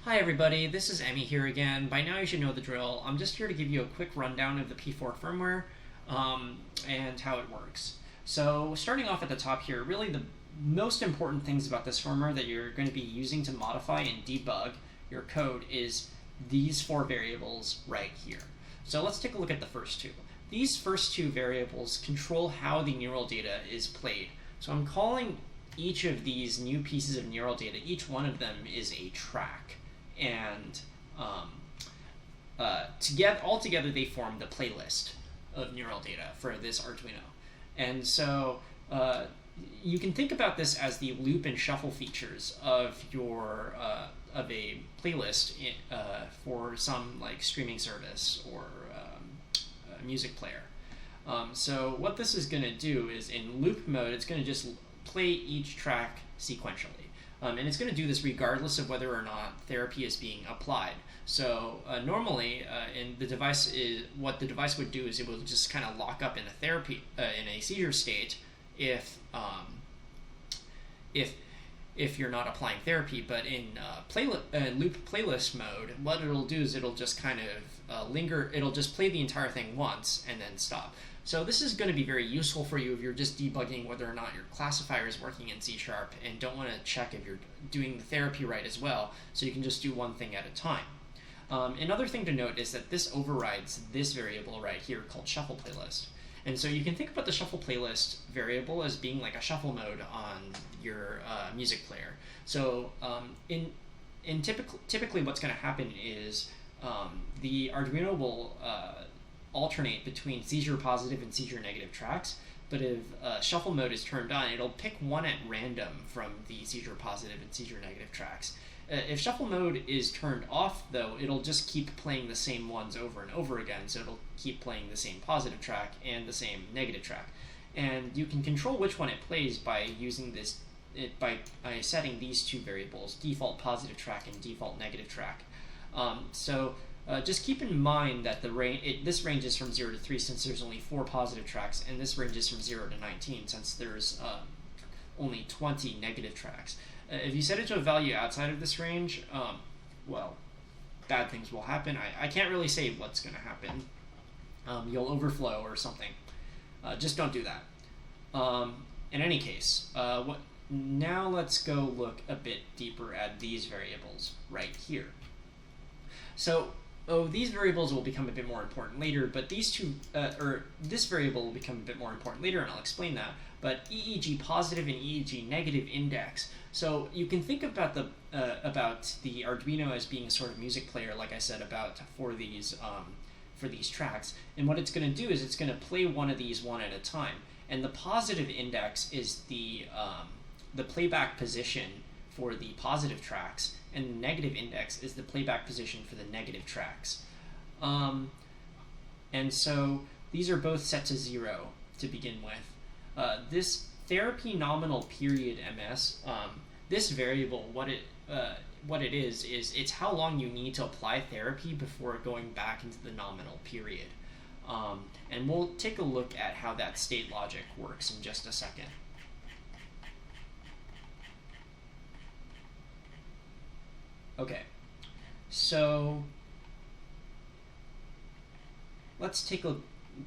Hi everybody, this is Emmy here again. By now you should know the drill. I'm just here to give you a quick rundown of the P4 firmware and how it works. So starting off at the top here, really the most important things about this firmware that you're going to be using to modify and debug your code is these four variables right here. So let's take a look at the first two. These first two variables control how the neural data is played. So I'm calling each of these new pieces of neural data, each one of them is a track. And altogether they form the playlist of neural data for this Arduino. And so you can think about this as the loop and shuffle features of your of a playlist for some like streaming service or a music player. So what this is going to do is in loop mode, it's going to just play each track sequentially. And it's going to do this regardless of whether or not therapy is being applied. So normally, what the device would do is it will just kind of lock up in a seizure state if you're not applying therapy. But in loop playlist mode, what it'll do is it'll just kind of linger. It'll just play the entire thing once and then stop. So this is going to be very useful for you if you're just debugging whether or not your classifier is working in C# and don't want to check if you're doing the therapy right as well, so you can just do one thing at a time. Another thing to note is that this overrides this variable right here called shuffle playlist. And so you can think about the shuffle playlist variable as being like a shuffle mode on your music player. So typically what's going to happen is the Arduino will alternate between seizure positive and seizure negative tracks, but if shuffle mode is turned on, it'll pick one at random from the seizure positive and seizure negative tracks. If shuffle mode is turned off, though, it'll just keep playing the same ones over and over again, so it'll keep playing the same positive track and the same negative track. And you can control which one it plays by using this by setting these two variables, default positive track and default negative track. Just keep in mind that this ranges from 0 to 3 since there's only 4 positive tracks, and this ranges from 0 to 19 since there's only 20 negative tracks. If you set it to a value outside of this range, well, bad things will happen. I can't really say what's going to happen. You'll overflow or something. Just don't do that. In any case, now let's go look a bit deeper at these variables right here. So, these variables will become a bit more important later, but these two, this variable will become a bit more important later, and I'll explain that. But eegPositive and eegNegIndex. So you can think about the Arduino as being a sort of music player, like I said for these tracks. And what it's going to do is it's going to play one of these one at a time. And the positive index is the playback position for the positive tracks, and the negative index is the playback position for the negative tracks. And so these are both set to 0 to begin with. This therapy nominal period MS, this variable, what it is it's how long you need to apply therapy before going back into the nominal period. And we'll take a look at how that state logic works in just a second. Okay, so let's take a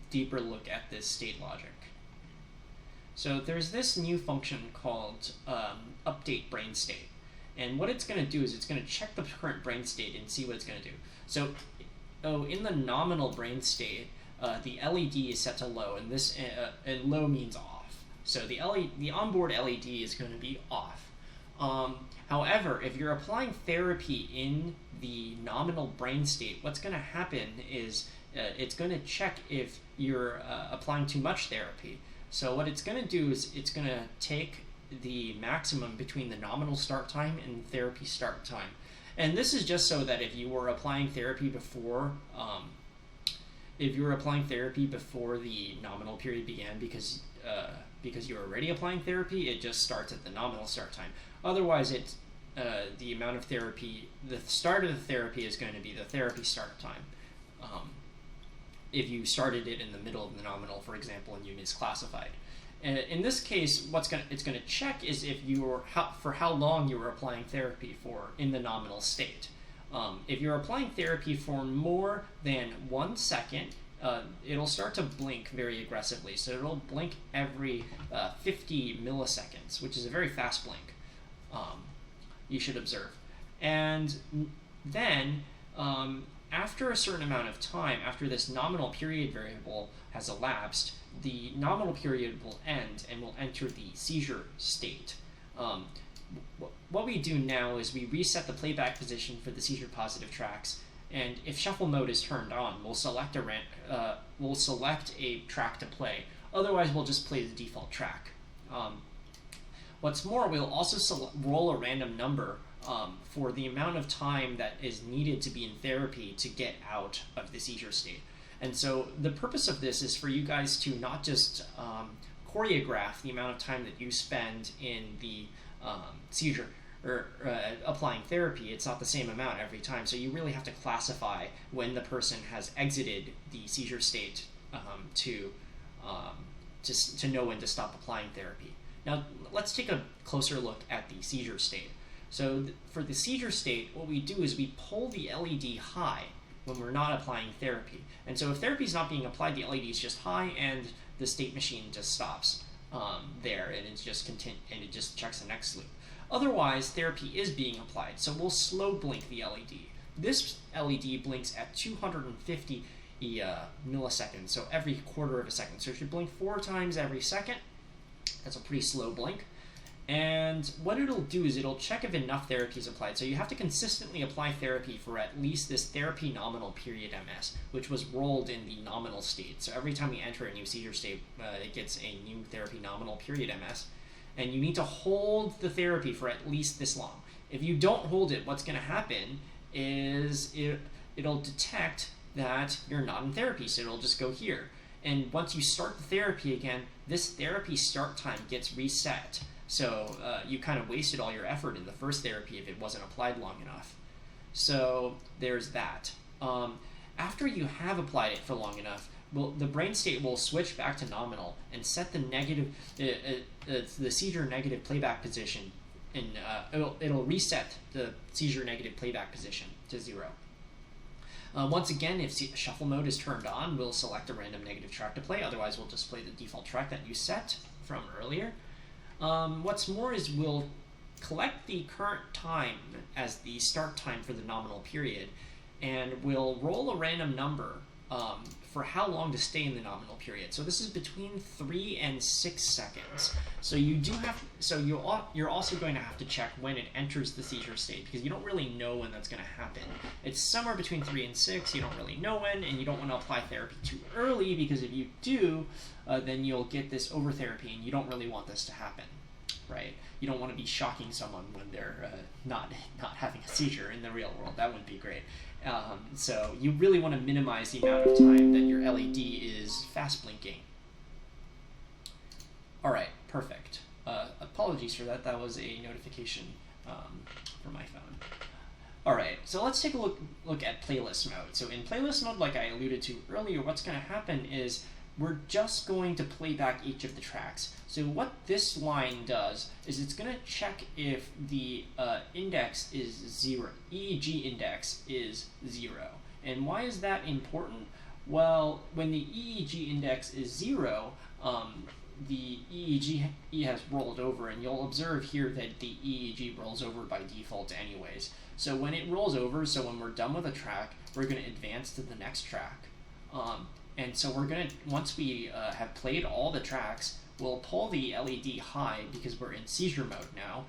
deeper look at this state logic. So there's this new function called updateBrainState, and what it's going to do is it's going to check the current brain state and see what it's going to do. So in the nominal brain state, the LED is set to low, and this and low means off. So the onboard LED is going to be off. However, if you're applying therapy in the nominal brain state, what's going to happen is it's going to check if you're applying too much therapy. So what it's going to do is it's going to take the maximum between the nominal start time and therapy start time. And this is just so that if you were applying therapy before the nominal period began because you're already applying therapy, it just starts at the nominal start time. Otherwise, the amount of therapy, the start of the therapy is going to be the therapy start time. If you started it in the middle of the nominal, for example, and you misclassified. In this case, it's going to check is if for how long you were applying therapy for in the nominal state. If you're applying therapy for more than 1 second, it'll start to blink very aggressively. So it'll blink every 50 milliseconds, which is a very fast blink. You should observe. And then, after a certain amount of time, after this nominal period variable has elapsed, the nominal period will end and we'll enter the seizure state. What we do now is we reset the playback position for the seizure positive tracks, and if shuffle mode is turned on, we'll select a track to play. Otherwise, we'll just play the default track. What's more, we'll also roll a random number for the amount of time that is needed to be in therapy to get out of the seizure state. And so the purpose of this is for you guys to not just choreograph the amount of time that you spend in the seizure or applying therapy. It's not the same amount every time, so you really have to classify when the person has exited the seizure state to know when to stop applying therapy. Now let's take a closer look at the seizure state. So for the seizure state, what we do is we pull the LED high when we're not applying therapy. And so if therapy is not being applied, the LED is just high and the state machine just stops there, and it just checks the next loop. Otherwise, therapy is being applied, so we'll slow blink the LED. This LED blinks at 250 milliseconds, so every quarter of a second. So it should blink 4 times every second. That's a pretty slow blink. And what it'll do is it'll check if enough therapy is applied. So you have to consistently apply therapy for at least this therapy nominal period MS, which was rolled in the nominal state. So every time we enter a new seizure state, it gets a new therapy nominal period MS. And you need to hold the therapy for at least this long. If you don't hold it, what's going to happen is it'll detect that you're not in therapy, so it'll just go here. And once you start the therapy again, this therapy start time gets reset. So you kind of wasted all your effort in the first therapy if it wasn't applied long enough. So there's that. After you have applied it for long enough, the brain state will switch back to nominal and set the seizure negative playback position, and it'll reset the seizure negative playback position to 0. Once again, if shuffle mode is turned on, we'll select a random negative track to play. Otherwise, we'll just play the default track that you set from earlier. What's more is we'll collect the current time as the start time for the nominal period, and we'll roll a random number for how long to stay in the nominal period. So this is between 3 and 6 seconds. So you're also going to have to check when it enters the seizure state, because you don't really know when that's going to happen. It's somewhere between 3 and 6. You don't really know when, and you don't want to apply therapy too early, because if you do, then you'll get this over therapy, and you don't really want this to happen, right? You don't want to be shocking someone when they're not having a seizure in the real world. That wouldn't be great. So you really want to minimize the amount of time that your LED is fast blinking. All right, perfect. Apologies for that. That was a notification for my phone. All right, so let's take a look at playlist mode. So in playlist mode, like I alluded to earlier, what's going to happen is we're just going to play back each of the tracks. So what this line does is it's going to check if the index is 0, eegNeGindex is 0. And why is that important? Well, when the eegNeGindex is 0, the EEG has rolled over, and you'll observe here that the EEG rolls over by default anyways. So when it rolls over, so when we're done with a track, we're going to advance to the next track. And so we're going to, once we have played all the tracks, we'll pull the LED high because we're in seizure mode now.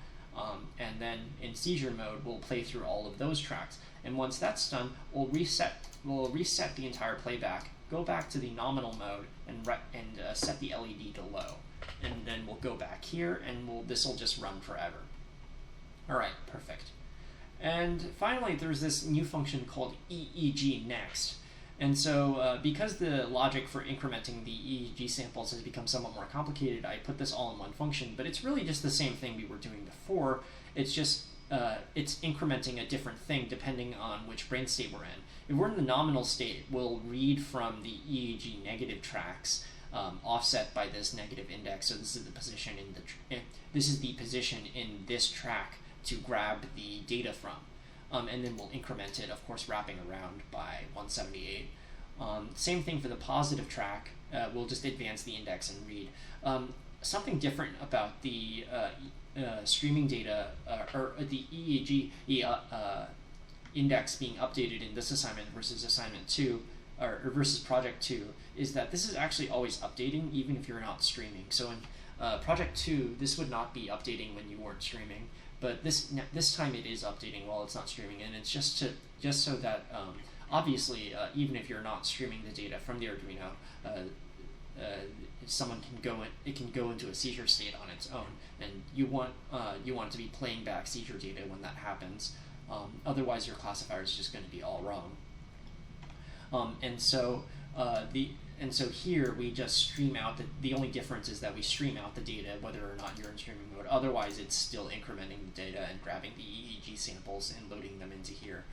And then in seizure mode, we'll play through all of those tracks. And once that's done, we'll reset the entire playback, go back to the nominal mode, and set the LED to low. And then we'll go back here, and this will just run forever. All right, perfect. And finally, there's this new function called eegNext. And so because the logic for incrementing the EEG samples has become somewhat more complicated, I put this all in one function, but it's really just the same thing we were doing before. It's just it's incrementing a different thing depending on which brain state we're in. If we're in the nominal state, we'll read from the EEG negative tracks offset by this negative index. So this is the position in this track to grab the data from. and then we'll increment it, of course, wrapping around by 178. Same thing for the positive track. We'll just advance the index and read. Something different about the streaming data, or the EEG index being updated in this assignment versus assignment 2, or versus project 2, is that this is actually always updating even if you're not streaming. So in project 2, this would not be updating when you weren't streaming, but this time it is updating while it's not streaming, and it's just so that obviously even if you're not streaming the data from the Arduino, someone can go into a seizure state on its own, and you want to be playing back seizure data when that happens. Otherwise, your classifier is just going to be all wrong. And so here we just stream out the only difference is that we stream out the data whether or not you're in streaming mode. Otherwise, it's still incrementing the data and grabbing the EEG samples and loading them into here.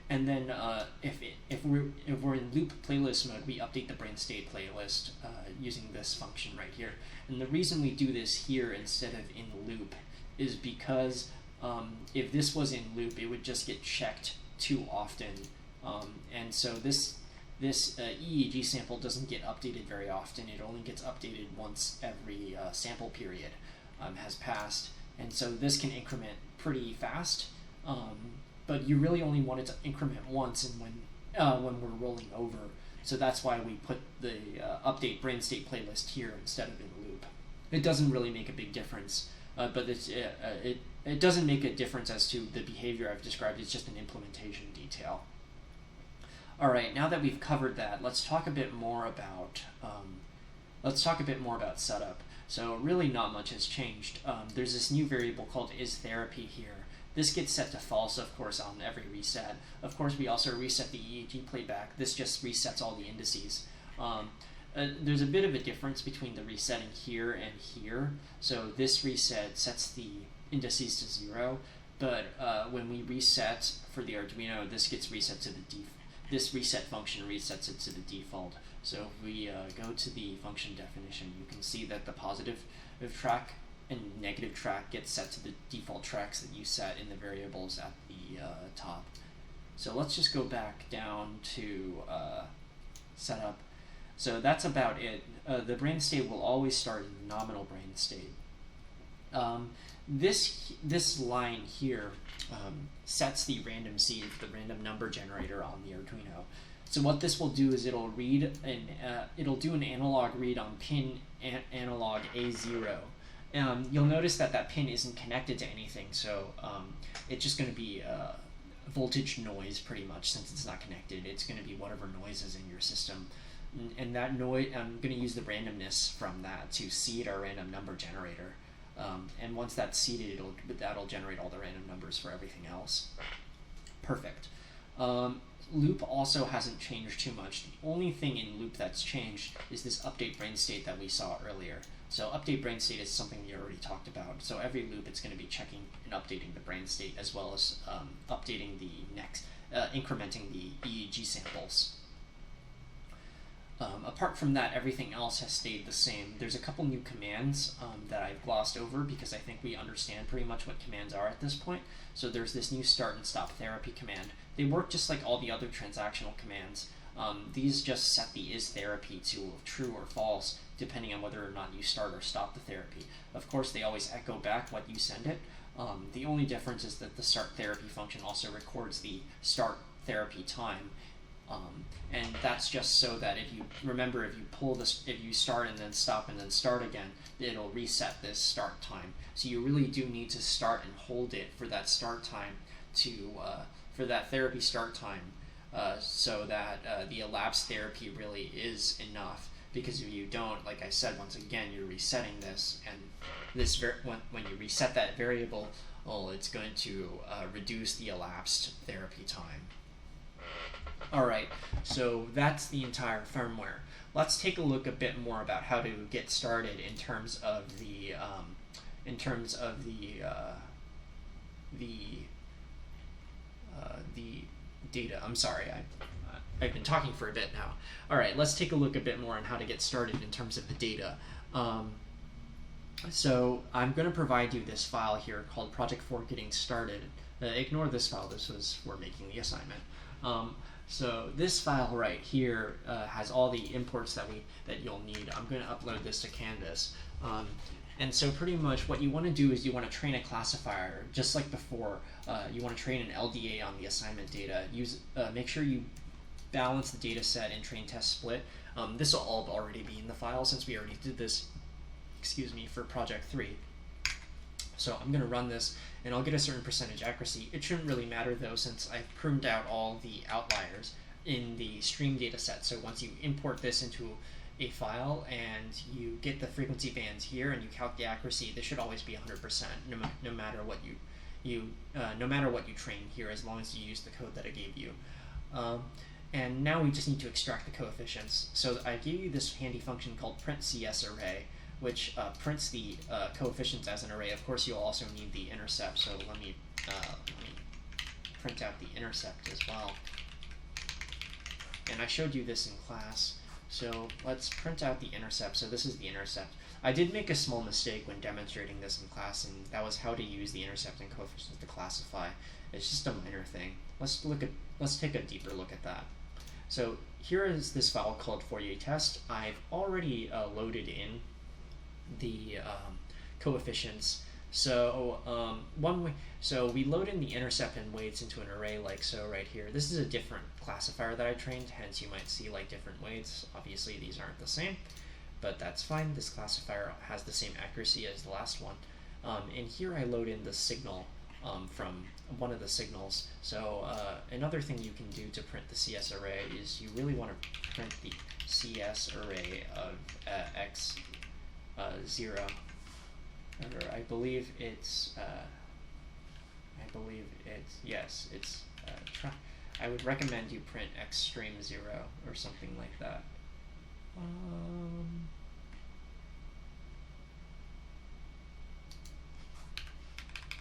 And then if we're in loop playlist mode, we update the BrainState playlist using this function right here. And the reason we do this here instead of in loop is because if this was in loop, it would just get checked too often. And so this EEG sample doesn't get updated very often. It only gets updated once every sample period has passed. And so this can increment pretty fast. But you really only want it to increment once, and when we're rolling over. So that's why we put the updateBrainState playlist here instead of in loop. It doesn't really make a big difference, but it doesn't make a difference as to the behavior I've described. It's just an implementation detail. All right, now that we've covered that, let's talk a bit more about setup. So really, not much has changed. There's this new variable called isTherapy here. This gets set to false, of course, on every reset. Of course, we also reset the EEG playback. This just resets all the indices. There's a bit of a difference between the resetting here and here. So this reset sets the indices to 0, but when we reset for the Arduino, this gets reset to the default. This reset function resets it to the default. So if we go to the function definition, you can see that the positive track and negative track gets set to the default tracks that you set in the variables at the top. So let's just go back down to setup. So that's about it. The brain state will always start in the nominal brain state. This line here sets the random seed, the random number generator on the Arduino. So what this will do is it'll do an analog read on pin analog A0. You'll notice that pin isn't connected to anything, so it's just going to be voltage noise pretty much. Since it's not connected, it's going to be whatever noise is in your system, and that noise, I'm going to use the randomness from that to seed our random number generator. And once that's seeded, that'll generate all the random numbers for everything else. Perfect. Loop also hasn't changed too much. The only thing in loop that's changed is this updateBrainState that we saw earlier. So updateBrainState is something we already talked about. So every loop it's going to be checking and updating the brain state as well as updating the next, incrementing the EEG samples. Apart from that, everything else has stayed the same. There's a couple new commands that I've glossed over because I think we understand pretty much what commands are at this point. So there's this new start and stopTherapy command. They work just like all the other transactional commands. These just set the isTherapy to true or false depending on whether or not you start or stop the therapy. Of course, they always echo back what you send it. The only difference is that the startTherapy function also records the startTherapy time. And that's just so that if you start and then stop and then start again, it'll reset this start time. So you really do need to start and hold it for that start time for that therapy start time, so that the elapsed therapy really is enough. Because if you don't, like I said, once again, you're resetting this, and this when you reset that variable, it's going to reduce the elapsed therapy time. Alright, so that's the entire firmware. Let's take a look a bit more about how to get started in terms of the data. I'm sorry, I've been talking for a bit now. Alright, let's take a look a bit more on how to get started in terms of the data. So I'm going to provide you this file here called Project 4 Getting Started. Ignore this file. This was for making the assignment. So this file right here has all the imports that you'll need. I'm going to upload this to Canvas. And so pretty much what you want to do is you want to train a classifier, just like before. You want to train an LDA on the assignment data. Make sure you balance the data set and train test split. This will all already be in the file since we already did this, for project 3. So I'm going to run this and I'll get a certain percentage accuracy. It shouldn't really matter though, since I've pruned out all the outliers in the stream data set. So once you import this into a file and you get the frequency bands here and you count the accuracy, this should always be 100% no matter what you train here, as long as you use the code that I gave you. And now we just need to extract the coefficients. So I gave you this handy function called printCSArray, which prints the coefficients as an array. Of course, you'll also need the intercept, so let me print out the intercept as well. And I showed you this in class, so let's print out the intercept. So this is the intercept. I did make a small mistake when demonstrating this in class, and that was how to use the intercept and coefficients to classify. It's just a minor thing. Let's take a deeper look at that. So here is this file called Fourier test. I've already loaded in the coefficients. So so we load in the intercept and weights into an array like so right here. This is a different classifier that I trained, hence you might see like different weights. Obviously these aren't the same, but that's fine. This classifier has the same accuracy as the last one. And here I load in the signal from one of the signals. So another thing you can do to print the CS array is you really want to print the CS array of x0. Or I believe it's yes, it's I would recommend you print x stream 0 or something like that.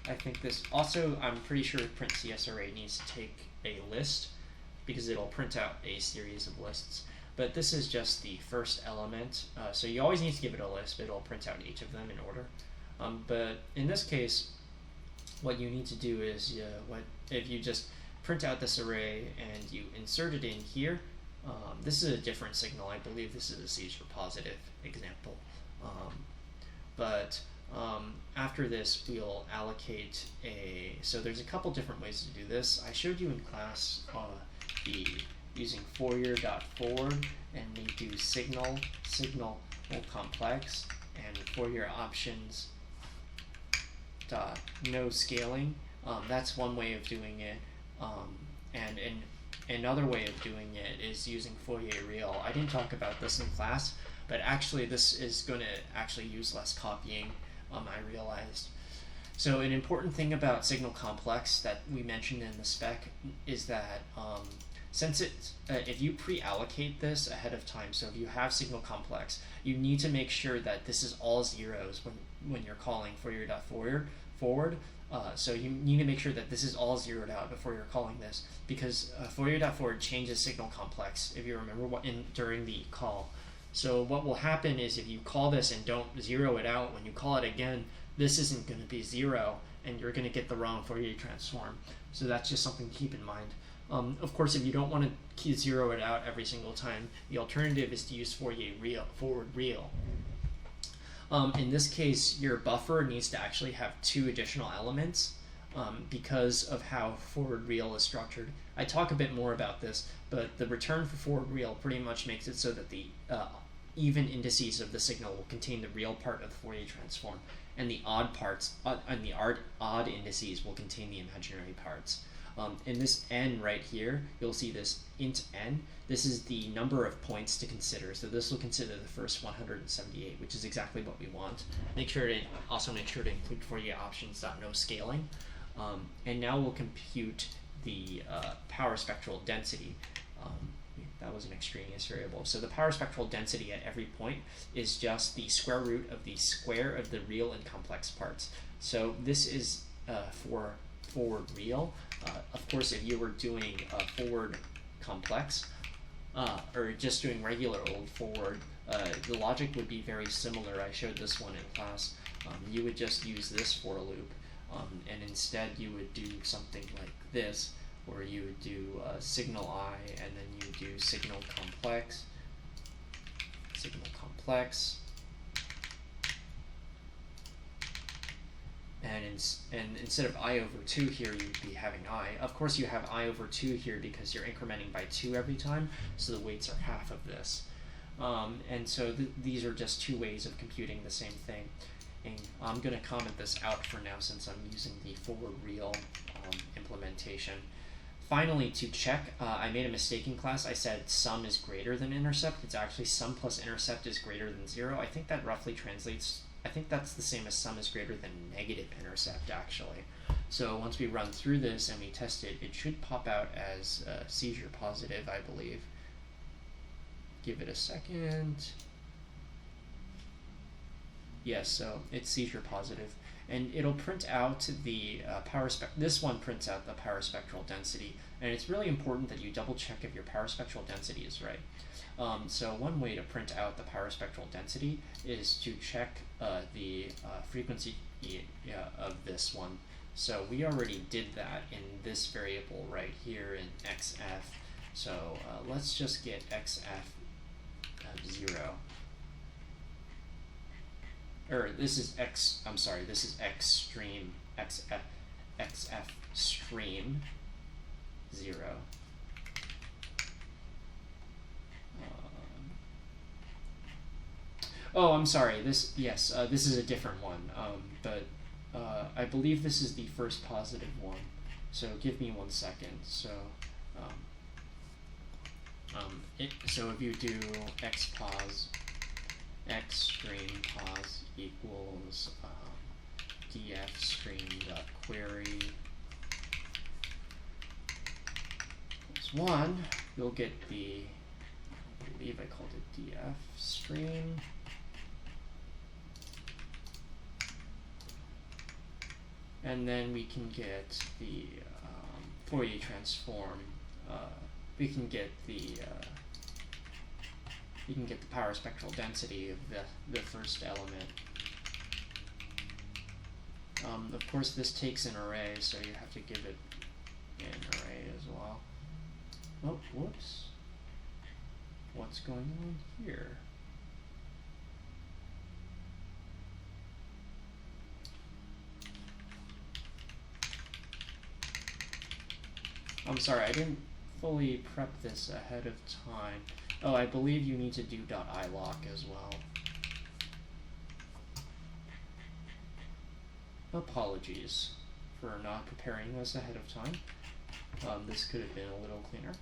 I think this also, I'm pretty sure print CS array needs to take a list because it'll print out a series of lists. But this is just the first element, so you always need to give it a list, but it'll print out each of them in order. But in this case, what you need to do is, if you just print out this array and you insert it in here, this is a different signal. I believe this is a seizure positive example. After this, we'll allocate so there's a couple different ways to do this. I showed you in class using Fourier.forward, and we do signal complex, and Fourier options no scaling. That's one way of doing it. And another way of doing it is using Fourier real. I didn't talk about this in class, but actually this is going to actually use less copying, I realized. So an important thing about signal complex that we mentioned in the spec is that since if you pre-allocate this ahead of time, so if you have signal complex, you need to make sure that this is all zeros when you're calling Fourier.forward. So you need to make sure that this is all zeroed out before you're calling this, because Fourier.forward changes signal complex, if you remember during the call. So what will happen is if you call this and don't zero it out, when you call it again, this isn't going to be 0, and you're going to get the wrong Fourier transform. So that's just something to keep in mind. Of course, if you don't want to zero it out every single time, the alternative is to use forward real. In this case, your buffer needs to actually have 2 additional elements because of how forward real is structured. I talk a bit more about this, but the return for forward real pretty much makes it so that the even indices of the signal will contain the real part of the Fourier transform, and the odd parts and the odd indices will contain the imaginary parts. In this n right here, you'll see this int n. This is the number of points to consider. So this will consider the first 178, which is exactly what we want. Also make sure to include Fourier options.no scaling. And now we'll compute the power spectral density. That was an extraneous variable. So the power spectral density at every point is just the square root of the square of the real and complex parts. So this is for forward real. Of course, if you were doing forward complex, or just doing regular old forward, the logic would be very similar. I showed this one in class. You would just use this for loop, and instead you would do something like this, where you would do signal I, and then you would do signal complex, and instead of I over 2 here, you'd be having I. Of course, you have I over 2 here because you're incrementing by 2 every time, so the weights are half of this. And so these are just two ways of computing the same thing. And I'm going to comment this out for now since I'm using the forward real implementation. Finally, to check, I made a mistake in class. I said sum is greater than intercept. It's actually sum plus intercept is greater than 0. I think that roughly translates, I think that's the same as sum is greater than negative intercept, actually. So once we run through this and we test it, it should pop out as seizure positive, I believe. Give it a second. Yes, so it's seizure positive. And it'll print out the power spectrum. This one prints out the power spectral density. And it's really important that you double check if your power spectral density is right. So one way to print out the power spectral density is to check the frequency of this one. So we already did that in this variable right here in xf. So let's just get xf of 0. Or this is x, I'm sorry, this is x stream, xf stream 0. Oh, I'm sorry, this is a different one, but I believe this is the first positive one, so give me 1 second. So so if you do xpos, x stream pos equals df stream.query plus 1, you'll get the, I believe I called it df stream. And then we can get the Fourier transform. We can get the power spectral density of the first element. Of course, this takes an array, so you have to give it an array as well. Oh, whoops! What's going on here? I'm sorry, I didn't fully prep this ahead of time. Oh, I believe you need to do .ilock as well. Apologies for not preparing this ahead of time. This could have been a little cleaner.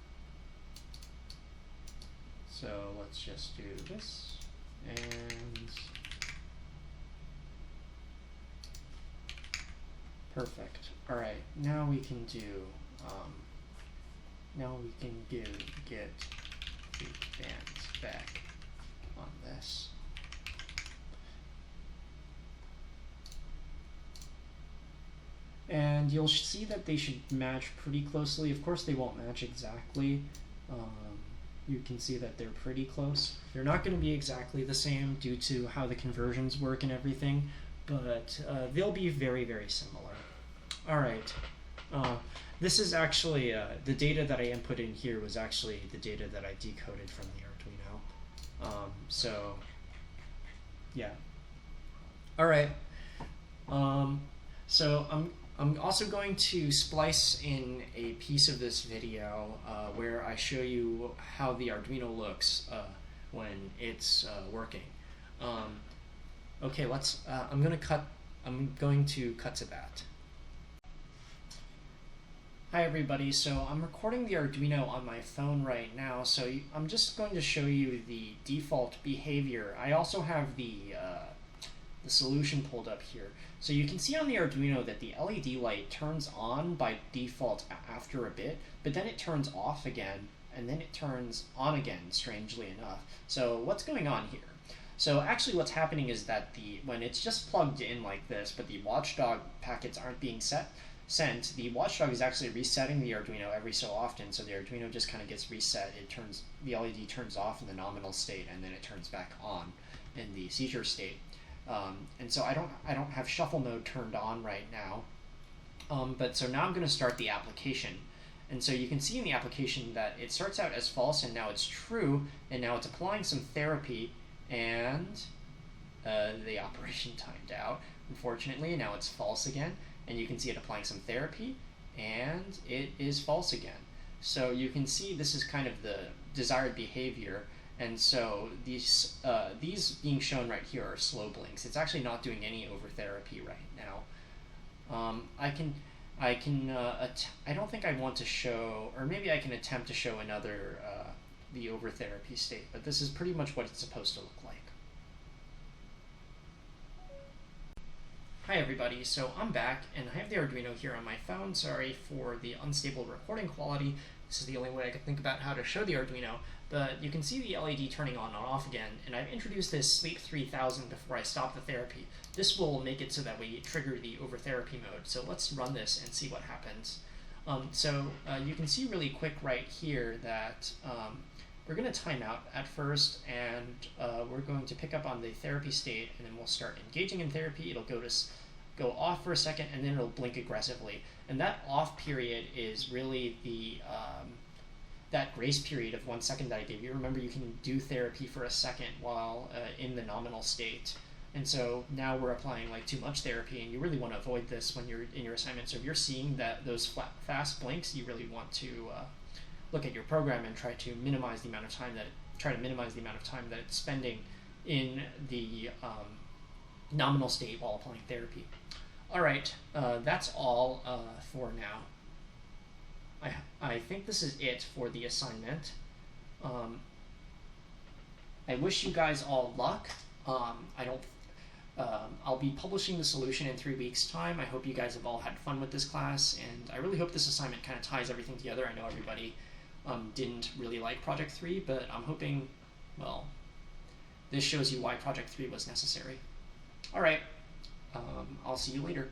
So let's just do this, and perfect. All right, now we can do. Now we can get the bands back on this. And you'll see that they should match pretty closely. Of course, they won't match exactly. You can see that they're pretty close. They're not going to be exactly the same due to how the conversions work and everything, but they'll be very, very similar. All right. This is actually, the data that I input in here was actually the data that I decoded from the Arduino. So, yeah. All right. So I'm also going to splice in a piece of this video where I show you how the Arduino looks when it's working. Okay, let's. I'm going to cut to that. Hi everybody, so I'm recording the Arduino on my phone right now, so I'm just going to show you the default behavior. I also have the solution pulled up here. So you can see on the Arduino that the LED light turns on by default after a bit, but then it turns off again, and then it turns on again, strangely enough. So what's going on here? So actually what's happening is that when it's just plugged in like this, but the watchdog packets aren't being set, sent, the watchdog is actually resetting the Arduino every so often, so the Arduino just kind of gets reset. The LED turns off in the nominal state, and then it turns back on in the seizure state. And so I don't have shuffle mode turned on right now. But so now I'm going to start the application. And so you can see in the application that it starts out as false, and now it's true, and now it's applying some therapy, and the operation timed out, unfortunately. Now it's false again, and you can see it applying some therapy, and it is false again. So you can see this is kind of the desired behavior, and so these being shown right here are slow blinks. It's actually not doing any over therapy right now. I don't think I want to show, or maybe I can attempt to show another, the over therapy state, but this is pretty much what it's supposed to look like. Hi everybody, so I'm back, and I have the Arduino here on my phone. Sorry for the unstable recording quality. This is the only way I could think about how to show the Arduino, but you can see the LED turning on and off again, and I've introduced this sleep 3000 before I stop the therapy. This will make it so that we trigger the over therapy mode, so let's run this and see what happens. You can see really quick right here that we're going to time out at first, and we're going to pick up on the therapy state, and then we'll start engaging in therapy. It'll go off for a second, and then it'll blink aggressively. And that off period is really the that grace period of 1 second that I gave you. Remember, you can do therapy for a second while in the nominal state. And so now we're applying like too much therapy, and you really want to avoid this when you're in your assignment. So if you're seeing those fast blinks, you really want to look at your program and try to minimize the amount of time that it's spending in the nominal state while applying therapy. All right, that's all for now. I think this is it for the assignment. I wish you guys all luck. I'll be publishing the solution in 3 weeks' time. I hope you guys have all had fun with this class, and I really hope this assignment kind of ties everything together. I know everybody didn't really like Project 3, but I'm hoping, well, this shows you why Project 3 was necessary. All right, I'll see you later.